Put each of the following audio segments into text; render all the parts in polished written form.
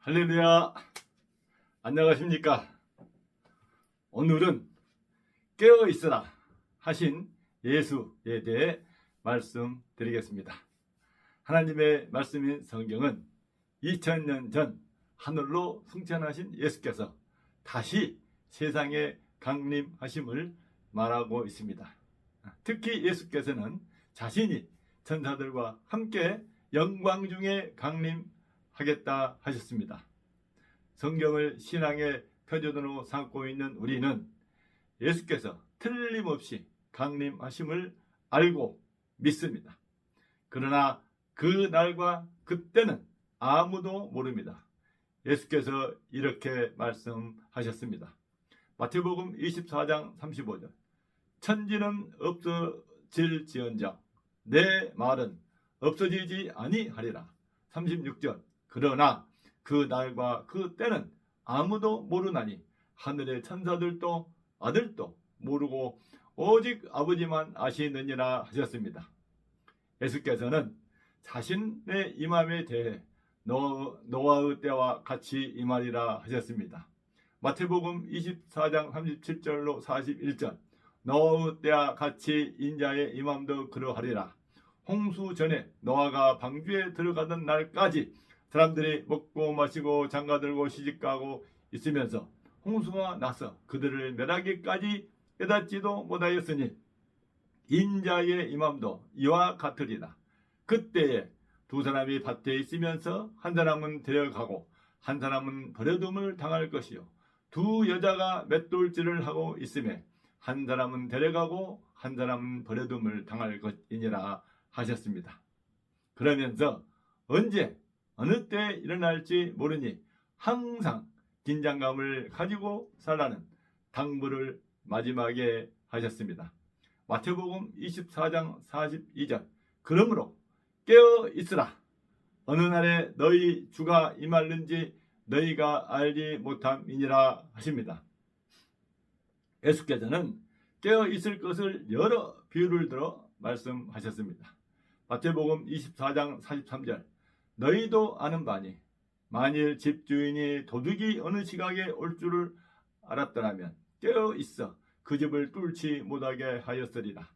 할렐루야. 안녕하십니까? 오늘은 깨어 있으라 하신 예수에 대해 말씀드리겠습니다. 하나님의 말씀인 성경은 2000년 전 하늘로 승천하신 예수께서 다시 세상에 강림하심을 말하고 있습니다. 특히 예수께서는 자신이 천사들과 함께 영광 중에 강림하겠다 하셨습니다. 성경을 신앙의 표준으로 삼고 있는 우리는 예수께서 틀림없이 강림하심을 알고 믿습니다. 그러나 그 날과 그때는 아무도 모릅니다. 예수께서 이렇게 말씀하셨습니다. 마태복음 24장 35절 천지는 없어질지언정 내 말은 없어지지 아니하리라. 36절 그러나 그 날과 그 때는 아무도 모르나니 하늘의 천사들도 아들도 모르고 오직 아버지만 아시느니라 하셨습니다. 예수께서는 자신의 임함에 대해 노아의 때와 같이 임하리라 하셨습니다. 마태복음 24장 37절로 41절 노아의 때와 같이 인자의 임함도 그러하리라. 홍수 전에 노아가 방주에 들어가던 날까지 사람들이 먹고 마시고 장가들고 시집가고 있으면서 홍수가 나서 그들을 멸하기까지 깨닫지도 못하였으니 인자의 임함도 이와 같으리라. 그때에 두 사람이 밭에 있으면서 한 사람은 데려가고 한 사람은 버려둠을 당할 것이요 두 여자가 맷돌질을 하고 있음에 한 사람은 데려가고 한 사람은 버려둠을 당할 것이니라 하셨습니다. 그러면서 언제 어느 때 일어날지 모르니 항상 긴장감을 가지고 살라는 당부를 마지막에 하셨습니다. 마태복음 24장 42절 그러므로 깨어 있으라. 어느 날에 너희 주가 임할는지 너희가 알지 못함이니라 하십니다. 예수께서는 깨어 있을 것을 여러 비유를 들어 말씀하셨습니다. 마태복음 24장 43절 너희도 아는 바니 만일 집주인이 도둑이 어느 시각에 올 줄을 알았더라면 깨어 있어 그 집을 뚫지 못하게 하였으리라.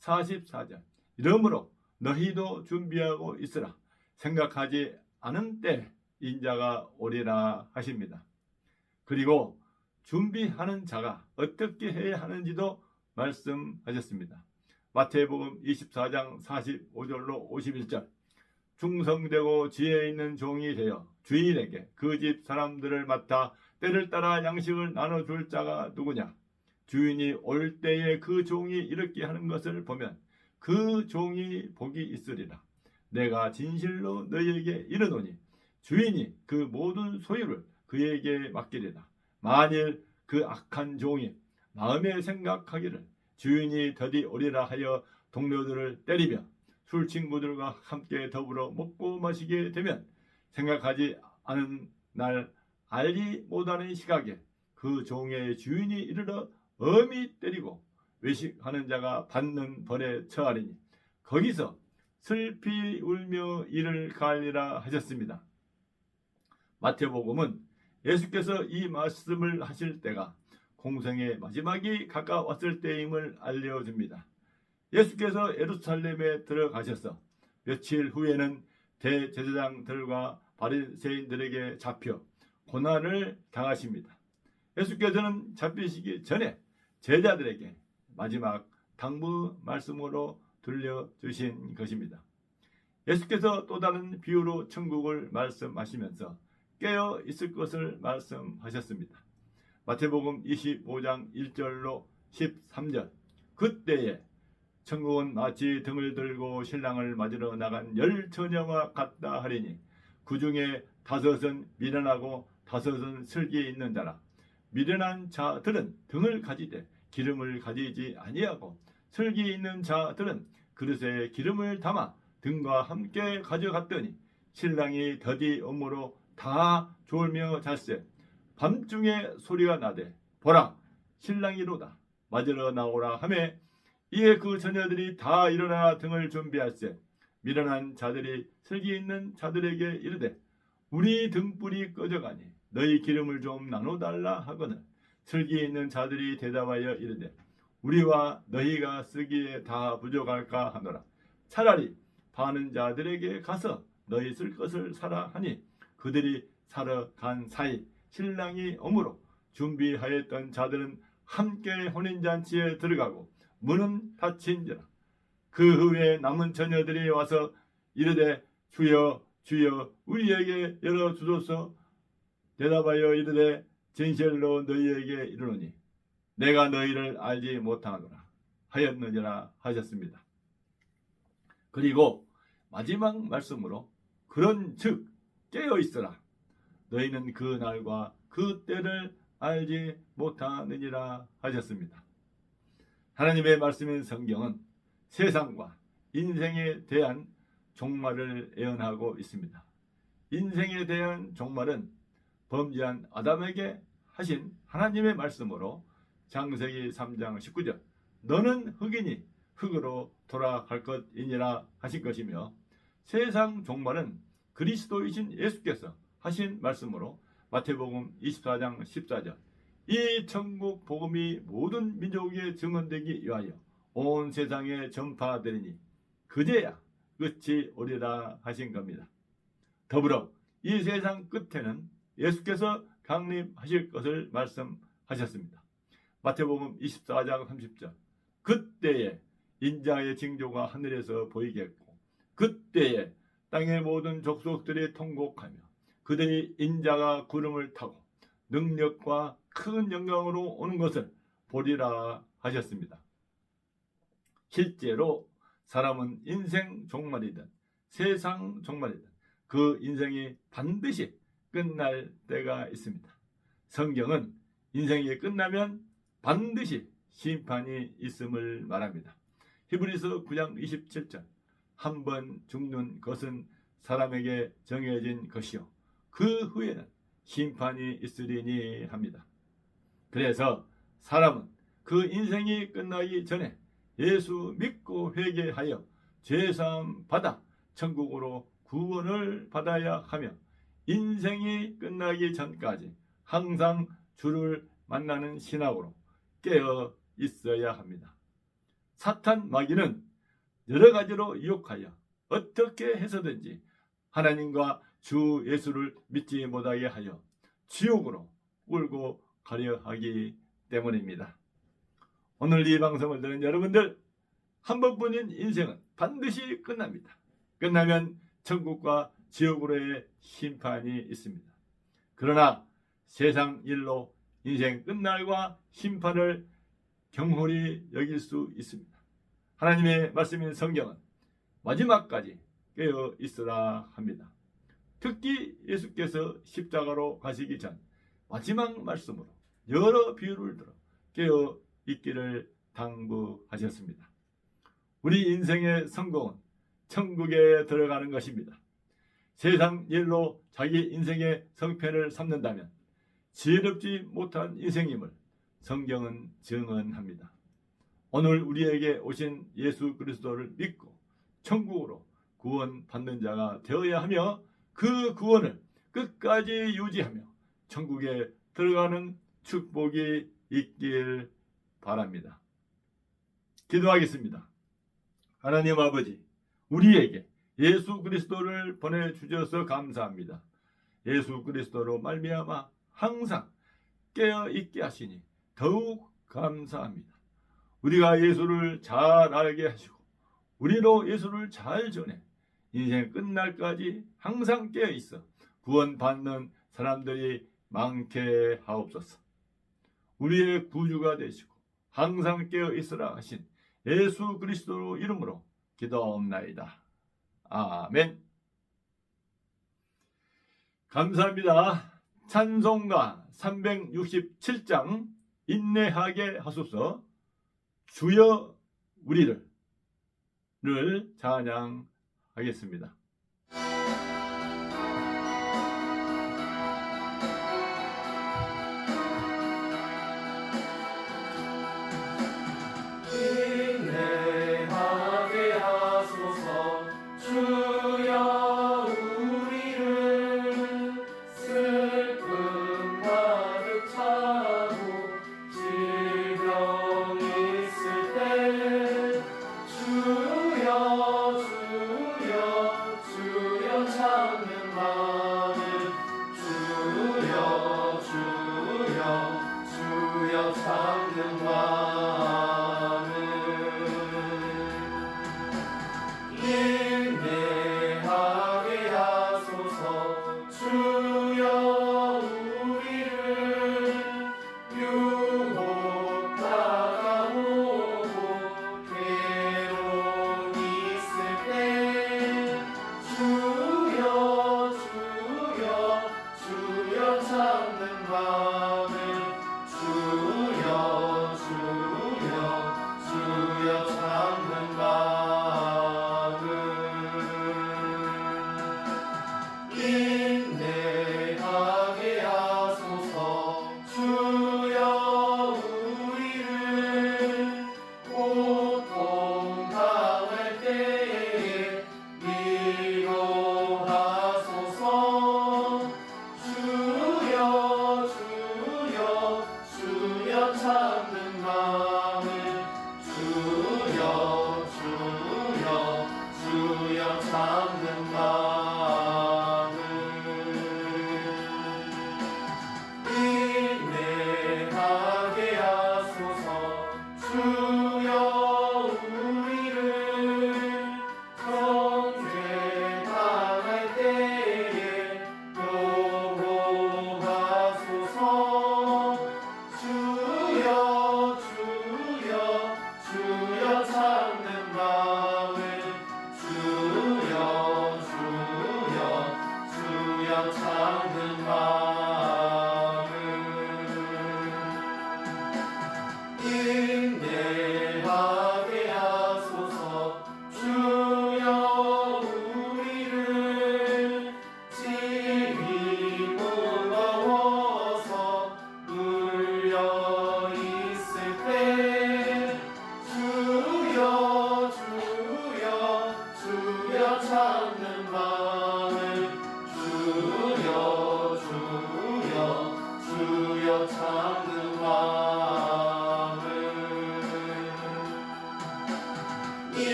44절 이러므로 너희도 준비하고 있으라. 생각하지 않은 때 인자가 오리라 하십니다. 그리고 준비하는 자가 어떻게 해야 하는지도 말씀하셨습니다. 마태복음 24장 45절로 51절 충성되고 지혜 있는 종이 되어 주인에게 그 집 사람들을 맡아 때를 따라 양식을 나눠줄 자가 누구냐? 주인이 올 때에 그 종이 이렇게 하는 것을 보면 그 종이 복이 있으리라. 내가 진실로 너희에게 이르노니 주인이 그 모든 소유를 그에게 맡기리라. 만일 그 악한 종이 마음에 생각하기를 주인이 더디 오리라 하여 동료들을 때리며 술 친구들과 함께 더불어 먹고 마시게 되면 생각하지 않은 날 알지 못하는 시각에 그 종의 주인이 이르러 엄히 때리고 외식하는 자가 받는 벌에 처하리니 거기서 슬피 울며 이를 가리라 하셨습니다. 마태복음은 예수께서 이 말씀을 하실 때가 공생의 마지막이 가까웠을 때임을 알려줍니다. 예수께서 예루살렘에 들어가셔서 며칠 후에는 대제사장들과 바리새인들에게 잡혀 고난을 당하십니다. 예수께서는 잡히시기 전에 제자들에게 마지막 당부 말씀으로 들려주신 것입니다. 예수께서 또 다른 비유로 천국을 말씀하시면서 깨어 있을 것을 말씀하셨습니다. 마태복음 25장 1절로 13절 그때에 천국은 마치 등을 들고 신랑을 맞으러 나간 10처녀와 같다 하리니 그 중에 5은 미련하고 5은 슬기 있는 자라. 미련한 자들은 등을 가지되 기름을 가지지 아니하고 슬기 있는 자들은 그릇에 기름을 담아 등과 함께 가져갔더니 신랑이 더디 오므로 다 졸며 잤세. 밤중에 소리가 나되 보라 신랑이로다 맞으러 나오라 하매 이에 그 처녀들이 다 일어나 등을 준비할세. 미련한 자들이 슬기 있는 자들에게 이르되 우리 등불이 꺼져가니 너희 기름을 좀 나눠달라 하거늘 슬기 있는 자들이 대답하여 이르되 우리와 너희가 쓰기에 다 부족할까 하노라. 차라리 파는 자들에게 가서 너희 쓸 것을 사라 하니 그들이 사러 간 사이 신랑이 오므로 준비하였던 자들은 함께 혼인잔치에 들어가고 문은 닫힌지라. 그 후에 남은 처녀들이 와서 이르되 주여 주여 우리에게 열어주소서. 대답하여 이르되 진실로 너희에게 이르노니 내가 너희를 알지 못하노라 하였느니라 하셨습니다. 그리고 마지막 말씀으로 그런즉 깨어있으라. 너희는 그 날과 그 때를 알지 못하느니라 하셨습니다. 하나님의 말씀인 성경은 세상과 인생에 대한 종말을 예언하고 있습니다. 인생에 대한 종말은 범죄한 아담에게 하신 하나님의 말씀으로 창세기 3장 19절 너는 흙이니 흙으로 돌아갈 것이니라 하신 것이며, 세상 종말은 그리스도이신 예수께서 하신 말씀으로 마태복음 24장 14절 이 천국 복음이 모든 민족에게 증언되기 위하여 온 세상에 전파되리니 그제야 끝이 오리라 하신 겁니다. 더불어 이 세상 끝에는 예수께서 강림하실 것을 말씀하셨습니다. 마태복음 24장 30절 그때에 인자의 징조가 하늘에서 보이겠고 그때에 땅의 모든 족속들이 통곡하며 그들이 인자가 구름을 타고 능력과 큰 영광으로 오는 것을 보리라 하셨습니다. 실제로 사람은 인생 종말이든 세상 종말이든 그 인생이 반드시 끝날 때가 있습니다. 성경은 인생이 끝나면 반드시 심판이 있음을 말합니다. 히브리서 9장 27절 한 번 죽는 것은 사람에게 정해진 것이요 그 후에는 심판이 있으리니 합니다. 그래서 사람은 그 인생이 끝나기 전에 예수 믿고 회개하여 죄사함 받아 천국으로 구원을 받아야 하며 인생이 끝나기 전까지 항상 주를 만나는 신학으로 깨어 있어야 합니다. 사탄 마귀는 여러 가지로 유혹하여 어떻게 해서든지 하나님과 주 예수를 믿지 못하게 하여 지옥으로 끌고 가려 하기 때문입니다. 오늘 이 방송을 듣는 여러분들, 한 번뿐인 인생은 반드시 끝납니다. 끝나면 천국과 지옥으로의 심판이 있습니다. 그러나 세상 일로 인생 끝날과 심판을 경홀히 여길 수 있습니다. 하나님의 말씀인 성경은 마지막까지 깨어 있으라 합니다. 특히 예수께서 십자가로 가시기 전 마지막 말씀으로 여러 비유를 들어 깨어 있기를 당부하셨습니다. 우리 인생의 성공은 천국에 들어가는 것입니다. 세상 일로 자기 인생의 성패를 삼는다면 지혜롭지 못한 인생임을 성경은 증언합니다. 오늘 우리에게 오신 예수 그리스도를 믿고 천국으로 구원받는 자가 되어야 하며 그 구원을 끝까지 유지하며 천국에 들어가는 축복이 있길 바랍니다. 기도하겠습니다. 하나님 아버지, 우리에게 예수 그리스도를 보내주셔서 감사합니다. 예수 그리스도로 말미암아 항상 깨어있게 하시니 더욱 감사합니다. 우리가 예수를 잘 알게 하시고 우리로 예수를 잘 전해 인생 끝날까지 항상 깨어있어 구원받는 사람들이 많게 하옵소서. 우리의 구주가 되시고 항상 깨어있으라 하신 예수 그리스도 이름으로 기도하옵나이다. 아멘. 감사합니다. 찬송가 367장 인내하게 하소서. 주여 우리를 찬양하겠습니다.